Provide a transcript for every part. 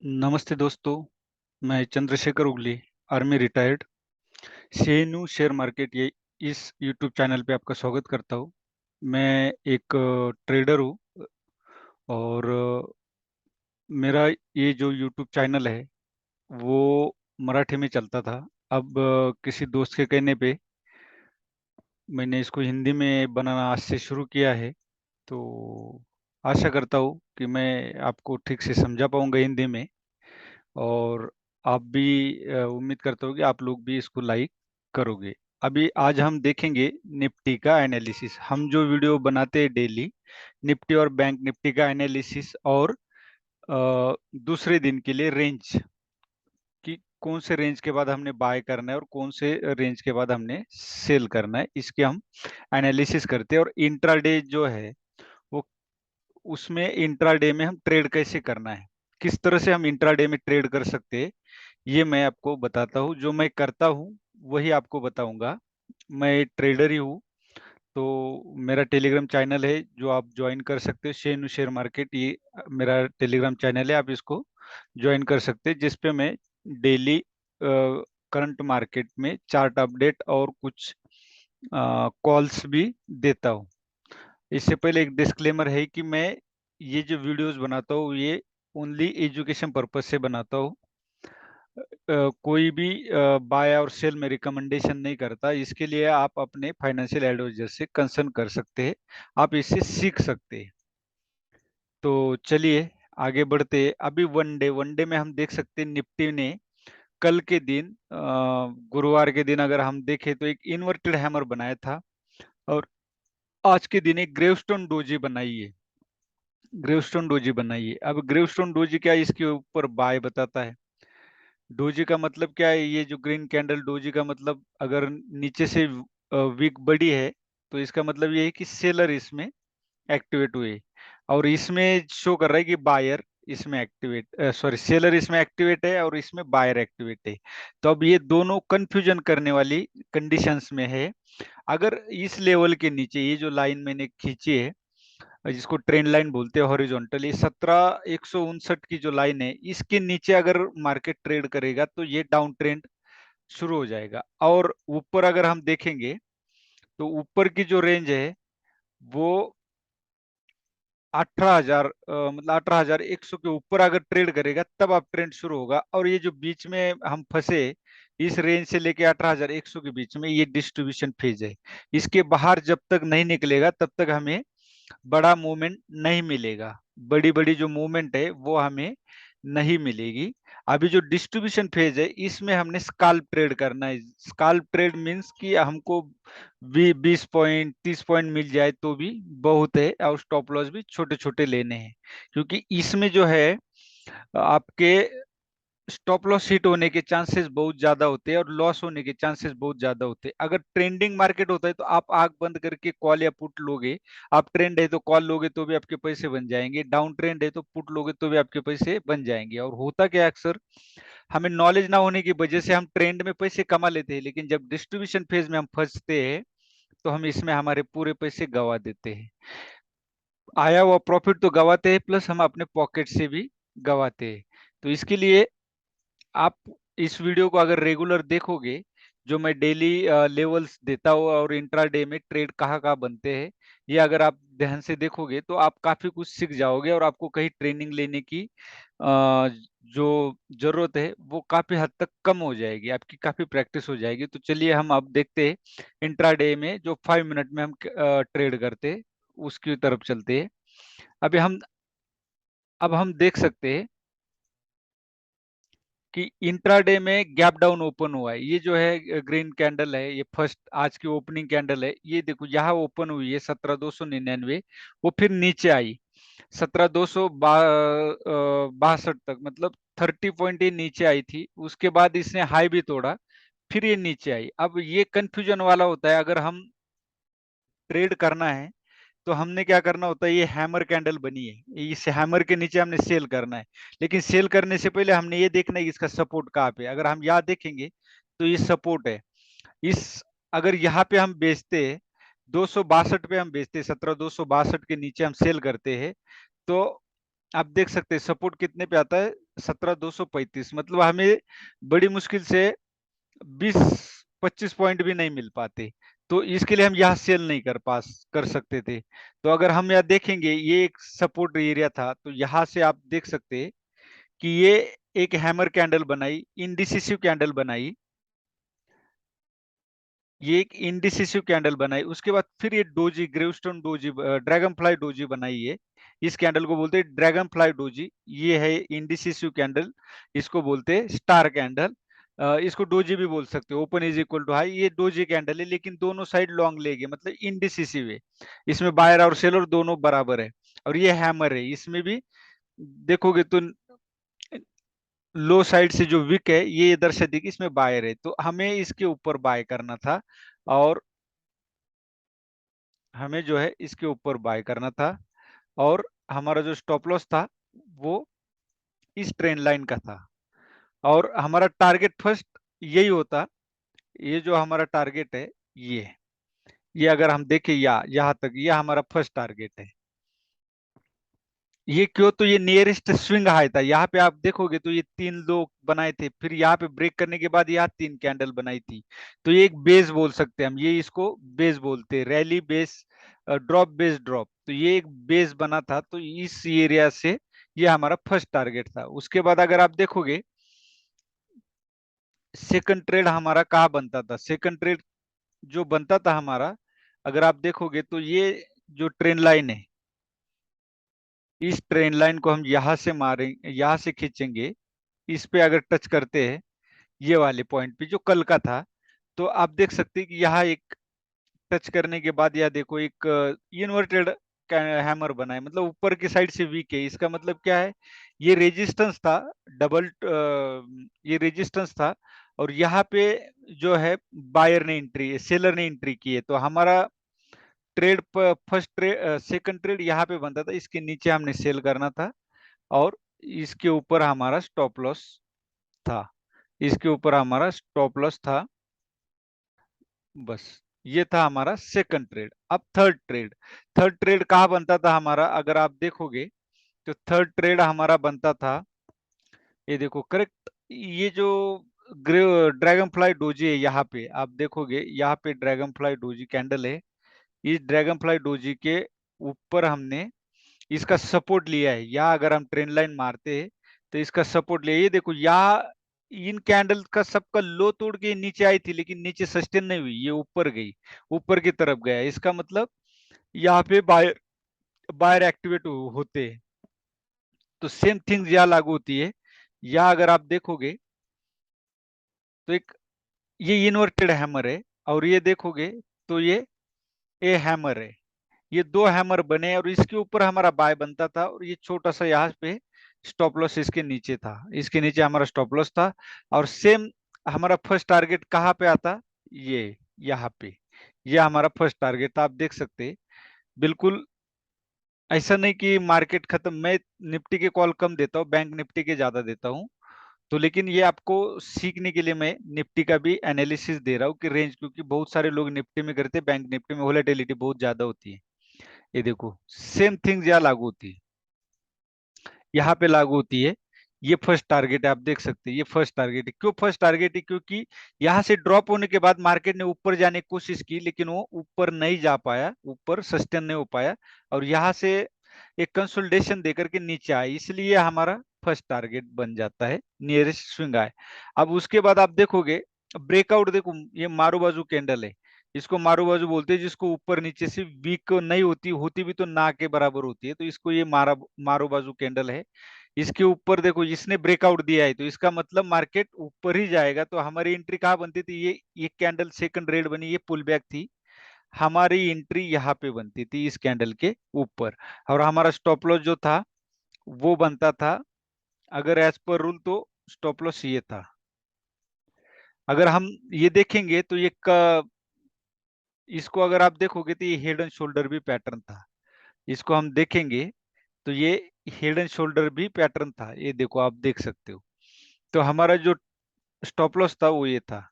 नमस्ते दोस्तों, मैं चंद्रशेखर उगली, आर्मी रिटायर्ड, शेनु शेयर मार्केट ये इस यूट्यूब चैनल पे आपका स्वागत करता हूँ। मैं एक ट्रेडर हूँ और मेरा ये जो यूट्यूब चैनल है वो मराठी में चलता था। अब किसी दोस्त के कहने पे मैंने इसको हिंदी में बनाना आज से शुरू किया है। तो आशा करता हूँ कि मैं आपको ठीक से समझा पाऊंगा हिंदी में, और आप भी उम्मीद करता हूँ कि आप लोग भी इसको लाइक करोगे। अभी आज हम देखेंगे निफ्टी का एनालिसिस। हम जो वीडियो बनाते हैं डेली, निफ्टी और बैंक निफ्टी का एनालिसिस, और दूसरे दिन के लिए रेंज कि कौन से रेंज के बाद हमने बाय करना है और कौन से रेंज के बाद हमने सेल करना है, इसके हम एनालिसिस करते हैं। और इंट्राडे जो है वो, उसमें इंट्राडे में हम ट्रेड कैसे करना है, किस तरह से हम इंट्राडे में ट्रेड कर सकते हैं, ये मैं आपको बताता हूँ। जो मैं करता हूँ वही आपको बताऊंगा। मैं ट्रेडर ही हूँ। तो मेरा टेलीग्राम चैनल है जो आप ज्वाइन कर सकते हो, शेनु शेयर मार्केट, ये मेरा टेलीग्राम चैनल है। आप इसको ज्वाइन कर सकते हैं, जिसपे मैं डेली करंट मार्केट में चार्ट अपडेट और कुछ कॉल्स भी देता हूँ। इससे पहले एक डिस्क्लेमर है कि मैं ये जो वीडियोस बनाता हूँ ये ओनली एजुकेशन पर्पज से बनाता हूँ। कोई भी बाय और सेल में रिकमेंडेशन नहीं करता। इसके लिए आप अपने फाइनेंशियल एडवाइजर से कंसर्न कर सकते हैं, आप इससे सीख सकते हैं। तो चलिए आगे बढ़ते हैं। अभी वनडे में हम देख सकते हैं निफ्टी ने कल के दिन गुरुवार के दिन अगर हम देखें तो एक इन्वर्टेड हैमर बनाया था, और आज के दिन एक ग्रेवस्टोन डोजी बनाई है। ग्रेवस्टोन डोजी बनाई है। अब ग्रेवस्टोन डोजी क्या है, इसके ऊपर बाय बताता है। डोजी का मतलब क्या है, ये जो ग्रीन कैंडल डोजी का मतलब, अगर नीचे से वीक बड़ी है तो इसका मतलब ये है कि सेलर इसमें एक्टिवेट हुए, और इसमें शो कर रहा है कि बायर इसमें एक्टिवेट, सॉरी, सेलर इसमें एक्टिवेट है और इसमें बायर एक्टिवेट है। तो अब ये दोनों कंफ्यूजन करने वाली कंडीशंस में है। अगर इस लेवल के नीचे ये जो लाइन मैंने खींची है, जिसको ट्रेंड लाइन बोलते हैं हॉरिजॉन्टली, 17,159 की जो लाइन है, इसके नीचे अगर मार्केट ट्रेड करेगा तो ये डाउन ट्रेंड शुरू हो जाएगा। और ऊपर अगर हम देखेंगे तो ऊपर की जो रेंज है वो 18,000, मतलब 18,100 के ऊपर अगर ट्रेड करेगा तब आप ट्रेंड शुरू होगा। और ये जो बीच में हम फंसे, इस रेंज से लेके 18,100 के बीच में, ये डिस्ट्रीब्यूशन फेज है। इसके बाहर जब तक नहीं निकलेगा तब तक हमें बड़ा मूवमेंट नहीं मिलेगा। बड़ी बड़ी जो मूवमेंट है वो हमें नहीं मिलेगी। अभी जो डिस्ट्रीब्यूशन फेज है इसमें हमने स्काल्प ट्रेड करना है। स्काल्प ट्रेड मींस कि हमको 20 पॉइंट 30 पॉइंट मिल जाए तो भी बहुत है, और स्टॉप लॉस भी छोटे छोटे लेने हैं। क्योंकि इसमें जो है आपके स्टॉप लॉस हिट होने के चांसेस बहुत ज्यादा होते हैं और लॉस होने के चांसेस बहुत ज्यादा होते हैं। अगर ट्रेंडिंग मार्केट होता है तो आप आंख बंद करके कॉल या पुट लोगे। आप ट्रेंड है तो कॉल लोगे तो भी आपके पैसे बन जाएंगे, डाउन ट्रेंड है तो पुट लोगे तो भी आपके पैसे बन जाएंगे। और होता क्या है, अक्सर हमें नॉलेज ना होने की वजह से हम ट्रेंड में पैसे कमा लेते हैं, लेकिन जब डिस्ट्रीब्यूशन फेज में हम फंसते हैं तो हम इसमें हमारे पूरे पैसे गवा देते हैं। आया हुआ प्रॉफिट तो गवाते हैं, प्लस हम अपने पॉकेट से भी गवाते हैं। तो इसके लिए आप इस वीडियो को अगर रेगुलर देखोगे, जो मैं डेली लेवल्स देता हूँ और इंट्राडे में ट्रेड कहाँ कहाँ बनते हैं, ये अगर आप ध्यान से देखोगे तो आप काफी कुछ सीख जाओगे, और आपको कहीं ट्रेनिंग लेने की जो जरूरत है वो काफी हद तक कम हो जाएगी, आपकी काफी प्रैक्टिस हो जाएगी। तो चलिए हम अब देखते हैं इंट्राडे में जो 5 मिनट में हम ट्रेड करते हैं उसकी तरफ चलते हैं। अभी हम अब हम देख सकते हैं कि इंट्राडे में गैप डाउन ओपन हुआ है। ये जो है ग्रीन कैंडल है, ये फर्स्ट आज की ओपनिंग कैंडल है। ये देखो यहाँ ओपन हुई है 17,299, वो फिर नीचे आई 17,262 तक, मतलब 30 पॉइंट ये नीचे आई थी। उसके बाद इसने हाई भी तोड़ा, फिर ये नीचे आई। अब ये कंफ्यूजन वाला होता है, अगर हम ट्रेड करना है तो हमने क्या करना होता है, ये हैमर कैंडल बनी है, इस हैमर के नीचे हमने सेल करना है। लेकिन सेल करने से पहले हमने ये देखना है कि इसका सपोर्ट कहाँ पे है। अगर हम यहाँ देखेंगे तो ये सपोर्ट है। इस अगर यहाँ पे हम बेचते हैं, 262 पे हम बेचते हैं, 17,262 के नीचे हम सेल करते हैं, तो आप देख सकते हैं सपोर्ट कितने पे आता है, 17,235, मतलब हमें बड़ी मुश्किल से 20-25 पॉइंट भी नहीं मिल पाते। तो इसके लिए हम यहाँ सेल नहीं कर सकते थे। तो अगर हम यहाँ देखेंगे, ये एक सपोर्ट एरिया था, तो यहाँ से आप देख सकते हैं कि ये एक हैमर कैंडल बनाई, इंडिसिसिव कैंडल बनाई, ये एक इंडिसिसिव कैंडल बनाई। उसके बाद फिर ये doji, gravestone doji, dragon fly doji बनाई है। इस कैंडल को बोलते हैं ड्रैगन फ्लाई डोजी। ये है इंडिसिसिव कैंडल, इसको बोलते हैं स्टार कैंडल। इसको डोजी भी बोल सकते हो। Open is equal to high, ये डोजी कैंडल है, लेकिन दोनों साइड लॉन्ग लेग है, मतलब इंडिसिसिव है। इसमें बायर और सेलर दोनों बराबर है। और ये हैमर है, इसमें भी देखोगे तो लो साइड से जो विक है ये इधर से देखिए, इसमें बायर है, तो हमें इसके ऊपर बाय करना था। और हमें जो है इसके ऊपर बाय करना था। और हमारा जो स्टॉप लॉस था वो इस ट्रेंड लाइन का था। और हमारा टारगेट फर्स्ट यही होता, ये जो हमारा टारगेट है, ये अगर हम देखें यहाँ तक, ये हमारा फर्स्ट टारगेट है। ये क्यों? तो ये नियरेस्ट स्विंग हाई था। यहाँ पे आप देखोगे तो ये 3 लो बनाए थे, फिर यहाँ पे ब्रेक करने के बाद यहाँ 3 कैंडल बनाई थी। तो ये एक बेस बोल सकते हैं हम, ये इसको बेस बोलते हैं, rally base drop, base drop. तो ये एक बेस बना था, तो इस एरिया से ये हमारा फर्स्ट टारगेट था। उसके बाद अगर आप देखोगे सेकंड ट्रेड हमारा कहाँ बनता था, सेकंड ट्रेड जो बनता था हमारा, अगर आप देखोगे तो ये जो ट्रेंड लाइन है, इस ट्रेन लाइन को हम यहाँ से मारेंगे, यहाँ से खींचेंगे, इस पे अगर टच करते हैं ये वाले पॉइंट पे जो कल का था, तो आप देख सकते हैं कि यहाँ एक टच करने के बाद यह देखो एक इन्वर्टेड हैमर बना है, मतलब ऊपर की साइड से वीक है। इसका मतलब क्या है? ये रेजिस्टेंस था, डबल ये रेजिस्टेंस था, और यहाँ पे जो है बायर ने एंट्री, सेलर ने एंट्री की है। तो हमारा trade, first trade, second trade यहाँ पे बनता था, इसके नीचे हमने सेल करना था। और इसके ऊपर हमारा स्टॉप लॉस था, इसके ऊपर हमारा स्टॉप लॉस था। बस ये था हमारा सेकंड ट्रेड। अब थर्ड ट्रेड कहाँ बनता था हमारा, अगर आप देखोगे तो थर्ड ट्रेड हमारा बनता था, ये देखो करेक्ट, ये जो ड्रैगन फ्लाई डोजी है, यहाँ पे आप देखोगे, यहाँ पे ड्रैगन फ्लाई डोजी कैंडल है। इस ड्रैगन फ्लाई डोजी के ऊपर हमने इसका सपोर्ट लिया है। या अगर हम ट्रेंड लाइन मारते हैं तो इसका सपोर्ट लिया, ये देखो यहाँ इन कैंडल का सबका लो तोड़ के नीचे आई थी, लेकिन नीचे सस्टेन नहीं हुई, ये ऊपर गई, ऊपर की तरफ गया। इसका मतलब यहाँ पे बायर बायर एक्टिवेट होते हैं। तो सेम थिंग यहाँ लागू होती है। या अगर आप देखोगे तो एक ये इन्वर्टेड हैमर है, और ये देखोगे तो ये ए हैमर है। ये 2 हैमर बने, और इसके ऊपर हमारा बाय बनता था, और ये छोटा सा यहाँ पे स्टॉप लॉस इसके नीचे था, इसके नीचे हमारा स्टॉप लॉस था। और सेम हमारा फर्स्ट टारगेट कहाँ पे आता, ये यहाँ पे, ये हमारा फर्स्ट टारगेट था। आप देख सकते हैं बिल्कुल, ऐसा नहीं कि मार्केट खत्म, मैं निफ्टी के कॉल कम देता हूँ, बैंक निफ्टी के ज्यादा देता हूँ। तो लेकिन ये आपको सीखने के लिए मैं निफ्टी का भी एनालिसिस दे रहा हूँ कि रेंज, क्योंकि बहुत सारे लोग निफ्टी में करते हैं, बैंक निफ्टी में वोलेटिलिटी बहुत ज्यादा होती है। ये देखो सेम थिंग यहाँ लागू होती है, यहाँ पे लागू होती है। ये फर्स्ट टारगेट है, आप देख सकते हैं, ये फर्स्ट टारगेट है। क्यों फर्स्ट टारगेट है? क्योंकि यहाँ से ड्रॉप होने के बाद मार्केट ने ऊपर जाने की कोशिश की, लेकिन वो ऊपर नहीं जा पाया, ऊपर सस्टेन नहीं हो पाया, और यहाँ से एक कंसोलिडेशन देकर के नीचे आया, इसलिए हमारा फर्स्ट टारगेट बन जाता है नियरेस्ट स्विंग आए। अब उसके बाद आप देखोगे ब्रेकआउट, देखो ये मारू बाजू कैंडल है, इसको मारू बाजू बोलते हैं, जिसको ऊपर नीचे से वीक नहीं होती, होती भी तो ना के बराबर होती है, तो इसको ये मारू बाजू कैंडल है। इसके ऊपर देखो इसने ब्रेकआउट दिया है, तो इसका मतलब मार्केट ऊपर ही जाएगा। तो हमारी एंट्री कहाँ बनती थी, ये कैंडल सेकंड रेड बनी, ये पुल बैक थी, हमारी एंट्री यहाँ पे बनती थी इस कैंडल के ऊपर। और हमारा स्टॉप लॉस जो था वो बनता था, अगर एज पर रूल, तो स्टॉप लॉस ये था। अगर हम ये देखेंगे तो इसको अगर आप देखोगे तो ये हेड एंड शोल्डर भी पैटर्न था। इसको हम देखेंगे तो ये हेड एंड शोल्डर भी पैटर्न था, ये देखो आप देख सकते हो। तो हमारा जो स्टॉप लॉस था वो ये था,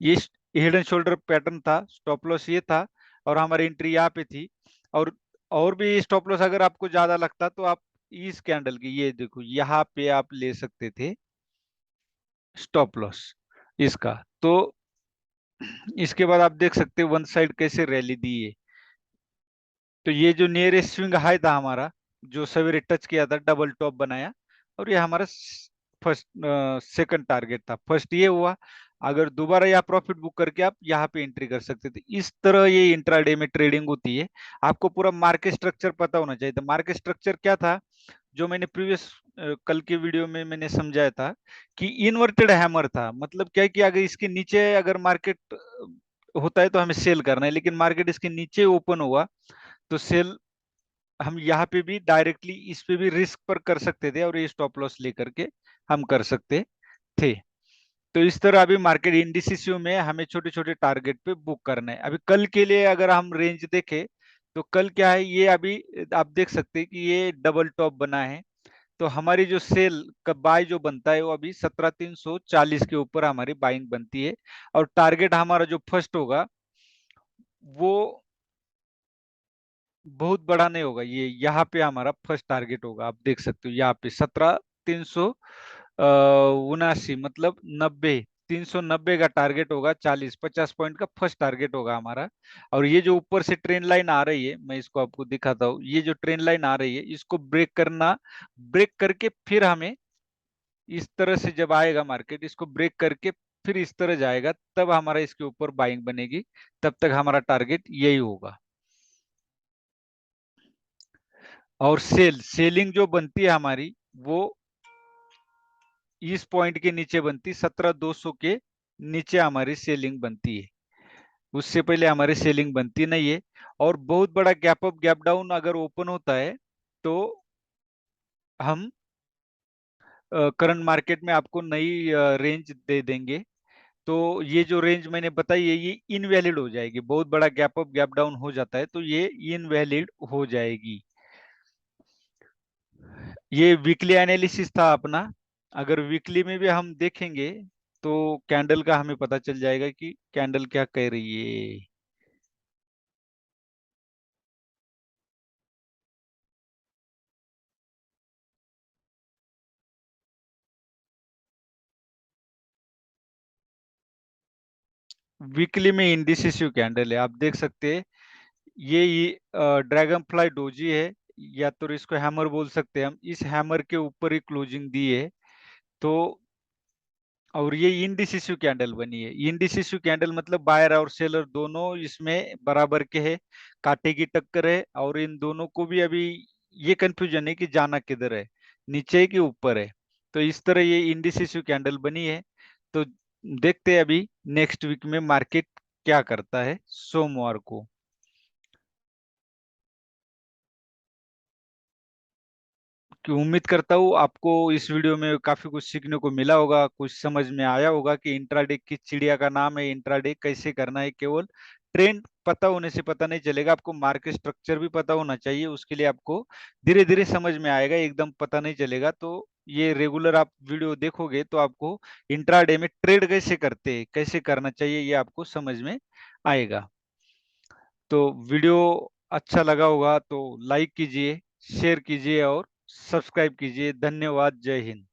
ये हेड एंड शोल्डर पैटर्न था, स्टॉप लॉस ये था, और हमारी एंट्री यहाँ पे थी। और भी स्टॉप लॉस अगर आपको ज्यादा लगता तो आप इस कैंडल की, ये देखो यहाँ पे आप ले सकते थे स्टॉप लॉस इसका। तो इसके बाद आप देख सकते हैं वन साइड कैसे रैली दी है। तो ये जो नियरेस्ट स्विंग हाई था हमारा, जो सवेरे टच किया था, डबल टॉप बनाया, और ये हमारा फर्स्ट सेकंड टारगेट था। फर्स्ट ये हुआ, अगर दोबारा यहाँ प्रॉफिट बुक करके आप यहाँ पे एंट्री कर सकते थे। इस तरह ये इंट्राडे में ट्रेडिंग होती है। आपको पूरा मार्केट स्ट्रक्चर पता होना चाहिए। तो मार्केट स्ट्रक्चर क्या था, जो मैंने प्रीवियस कल के वीडियो में मैंने समझाया था कि इन्वर्टेड हैमर था। मतलब क्या है कि अगर इसके नीचे अगर मार्केट होता है तो हमें सेल करना है, लेकिन मार्केट इसके नीचे ओपन हुआ तो सेल हम यहाँ पे भी डायरेक्टली इस पे भी रिस्क पर कर सकते थे, और ये स्टॉप लॉस लेकर के हम कर सकते थे। तो इस तरह अभी मार्केट इंडिसिस में हमें छोटे छोटे टारगेट पे बुक करना है। अभी कल के लिए अगर हम रेंज देखें तो कल क्या है, ये अभी आप देख सकते हैं कि ये डबल टॉप बना है। तो हमारी जो सेल का बाय जो बनता है वो अभी 17,340 के ऊपर हमारी बाइंग बनती है। और टारगेट हमारा जो फर्स्ट होगा वो बहुत बड़ा नहीं होगा। ये यहाँ पे हमारा फर्स्ट टारगेट होगा, आप देख सकते हो यहाँ पे 17,379, मतलब 90, 390 का टारगेट होगा। 40-50 पॉइंट का फर्स्ट टारगेट होगा हमारा। और ये जो ऊपर से ट्रेंड लाइन आ रही है, मैं इसको आपको दिखाता हूँ। ये जो ट्रेंड लाइन आ रही है इसको ब्रेक करना, ब्रेक करके फिर हमें इस तरह से जब आएगा मार्केट, इसको ब्रेक करके फिर इस तरह जाएगा, तब हमारा इसके ऊपर बाइंग बनेगी। तब तक हमारा टारगेट यही होगा। और सेलिंग जो बनती है हमारी, वो इस पॉइंट के नीचे बनती, 17,200 के नीचे हमारी सेलिंग बनती है। उससे पहले हमारी सेलिंग बनती नहीं है। और बहुत बड़ा गैप अप गैप डाउन अगर ओपन होता है तो हम करंट मार्केट में आपको नई रेंज दे देंगे। तो ये जो रेंज मैंने बताई है ये इनवैलिड हो जाएगी। बहुत बड़ा गैप अप गैप डाउन हो जाता है तो ये इनवैलिड हो जाएगी। ये वीकली एनालिसिस था अपना। अगर वीकली में भी हम देखेंगे तो कैंडल का हमें पता चल जाएगा कि कैंडल क्या कह रही है। वीकली में इंडिसिसिव कैंडल है, आप देख सकते हैं। ये ड्रैगन फ्लाई डोजी है, या तो इसको हैमर बोल सकते हैं हम। इस हैमर के ऊपर ही क्लोजिंग दी है। तो और ये इंडिसिसिव कैंडल बनी है। इंडिसिसिव कैंडल मतलब बायर और सेलर दोनों इसमें बराबर के हैं, कांटे की टक्कर है। और इन दोनों को भी अभी ये कंफ्यूजन है कि जाना किधर है, नीचे है कि ऊपर है। तो इस तरह ये इंडिसिसिव कैंडल बनी है। तो देखते हैं अभी नेक्स्ट वीक में मार्केट क्या करता है सोमवार को। कि उम्मीद करता हूँ आपको इस वीडियो में काफी कुछ सीखने को मिला होगा, कुछ समझ में आया होगा कि इंट्राडे किस चिड़िया का नाम है, इंट्राडे कैसे करना है। केवल ट्रेंड पता होने से पता नहीं चलेगा, आपको मार्केट स्ट्रक्चर भी पता होना चाहिए। उसके लिए आपको धीरे धीरे समझ में आएगा, एकदम पता नहीं चलेगा। तो ये रेगुलर आप वीडियो देखोगे तो आपको इंट्राडे में ट्रेड कैसे करते हैं, कैसे करना चाहिए, ये आपको समझ में आएगा। तो वीडियो अच्छा लगा होगा तो लाइक कीजिए, शेयर कीजिए और सब्सक्राइब कीजिए। धन्यवाद। जय हिंद।